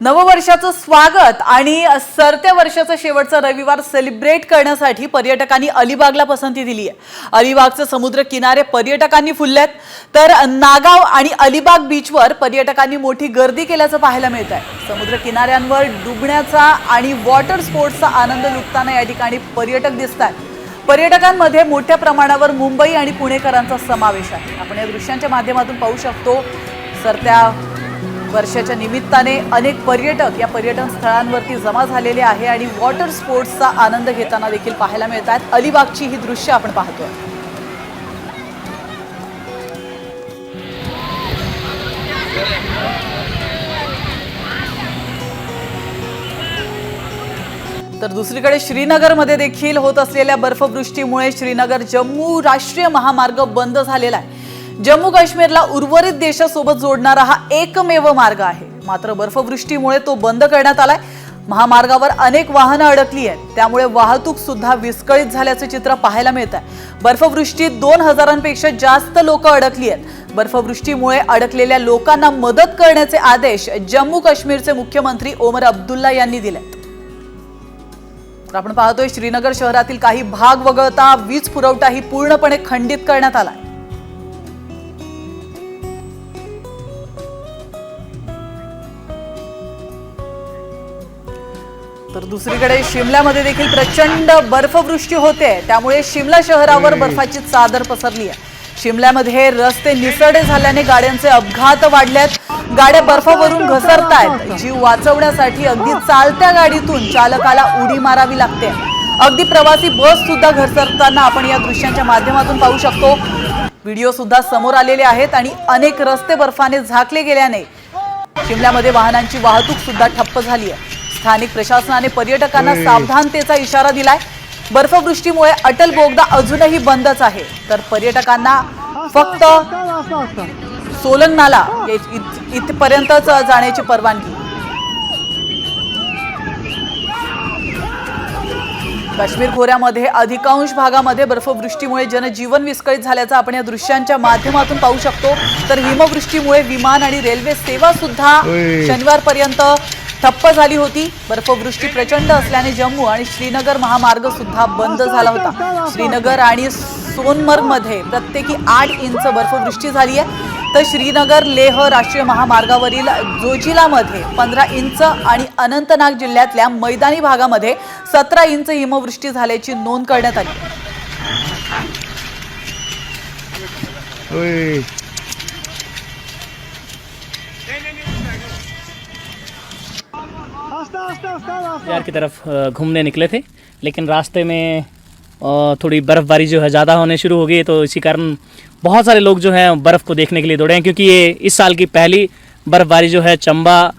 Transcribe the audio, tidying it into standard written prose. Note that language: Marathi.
नववर्षाचं स्वागत आणि सरत्या वर्षाचा शेवटचा रविवार सेलिब्रेट करण्यासाठी पर्यटकांनी अलिबागला पसंती दिली आहे। अलिबागचे समुद्र किनारे पर्यटकांनी फुललेत, तर नागाव आणि अलिबाग बीचवर पर्यटकांनी मोठी गर्दी केल्याचं पाहायला मिळत आहे। समुद्र किनाऱ्यांवर डुबण्याचा आणि वॉटर स्पोर्ट्सचा आनंद लुटताना या ठिकाणी पर्यटक दिसतात। पर्यटकांमध्ये मोठ्या प्रमाणावर मुंबई आणि पुणेकरांचा समावेश आहे। आपण या दृश्यांच्या माध्यमातून पाहू शकतो, सरत्या वर्षाच्या निमित्ताने अनेक पर्यटक या पर्यटन स्थळांवरती जमा झालेले आहे आणि वॉटर स्पोर्ट्सचा आनंद घेताना देखील पाहायला मिळतात। अलिबागची ही दृश्य आपण पाहतोय। तर दुसरीकडे श्रीनगरमध्ये देखील होत असलेल्या बर्फवृष्टीमुळे श्रीनगर जम्मू राष्ट्रीय महामार्ग बंद झालेला आहे। जम्मू काश्मीरला उर्वरित देशासोबत जोडणारा हा एकमेव मार्ग आहे, मात्र बर्फवृष्टीमुळे तो बंद करण्यात आलाय। महामार्गावर अनेक वाहनं अडकली आहेत, त्यामुळे वाहतूक सुद्धा विस्कळीत झाल्याचे चित्र पाहायला मिळत आहे। बर्फवृष्टीत 2000पेक्षा जास्त लोक अडकली आहेत। बर्फवृष्टीमुळे अडकलेल्या लोकांना मदत करण्याचे आदेश जम्मू काश्मीरचे मुख्यमंत्री ओमर अब्दुल्ला यांनी दिलेत। आपण पाहतोय, श्रीनगर शहरातील काही भाग वगळता वीज पुरवठाही पूर्णपणे खंडित करण्यात आला। तर दुसरीकडे शिमल्यामध्ये देखील प्रचंड बर्फवृष्टी होते, त्यामुळे शिमला शहरावर बर्फाची चादर पसरली आहे। शिमल्यामध्ये रस्ते निसरडे झाल्याने गाड्यांचे अपघात वाढलेत। गाड्या बर्फावरून घसरतायत। जीव वाचवण्यासाठी अगदी चालत्या गाडीतून चालकाला उडी मारावी लागते। अगदी प्रवासी बस सुद्धा घसरताना आपण या दृश्यांच्या माध्यमातून पाहू शकतो। व्हिडिओ सुद्धा समोर आलेले आहेत आणि अनेक रस्ते बर्फाने झाकले गेल्याने शिमल्यामध्ये वाहनांची वाहतूक सुद्धा ठप्प झाली आहे। स्थानिक प्रशासनाने पर्यटकांना सावधानतेचा इशारा दिलाय। बर्फवृष्टीमुळे अटल बोगदा अजूनही बंदच आहे, तर पर्यटकांना फक्त सोलन नाला इथपर्यंतच जाण्याची परवानगी। काश्मीर खोऱ्यामध्ये अधिकांश भागामध्ये बर्फवृष्टीमुळे जनजीवन विस्कळीत झाल्याचं आपण या दृश्यांच्या माध्यमातून पाहू शकतो। तर हिमवृष्टीमुळे विमान आणि रेल्वे सेवा सुद्धा शनिवारपर्यंत ठप्प झाली होती। बर्फवृष्टी प्रचंड असल्याने जम्मू आणि श्रीनगर महामार्ग सुद्धा बंद झाला होता। श्रीनगर आणि सोनमर्गमध्ये प्रत्येकी 8 इंच बर्फवृष्टी झाली आहे, तर श्रीनगर लेह राष्ट्रीय महामार्गावरील जोजिलामध्ये 15 इंच आणि अनंतनाग जिल्ह्यातल्या मैदानी भागामध्ये 17 इंच हिमवृष्टी झाल्याची नोंद करण्यात आली। यार की तरफ घूमने निकले थे, लेकिन रास्ते में थोड़ी बर्फ़बारी जो है ज़्यादा होने शुरू हो गई, तो इसी कारण बहुत सारे लोग जो हैं बर्फ़ को देखने के लिए दौड़े हैं, क्योंकि ये इस साल की पहली बर्फ़बारी जो है चंबा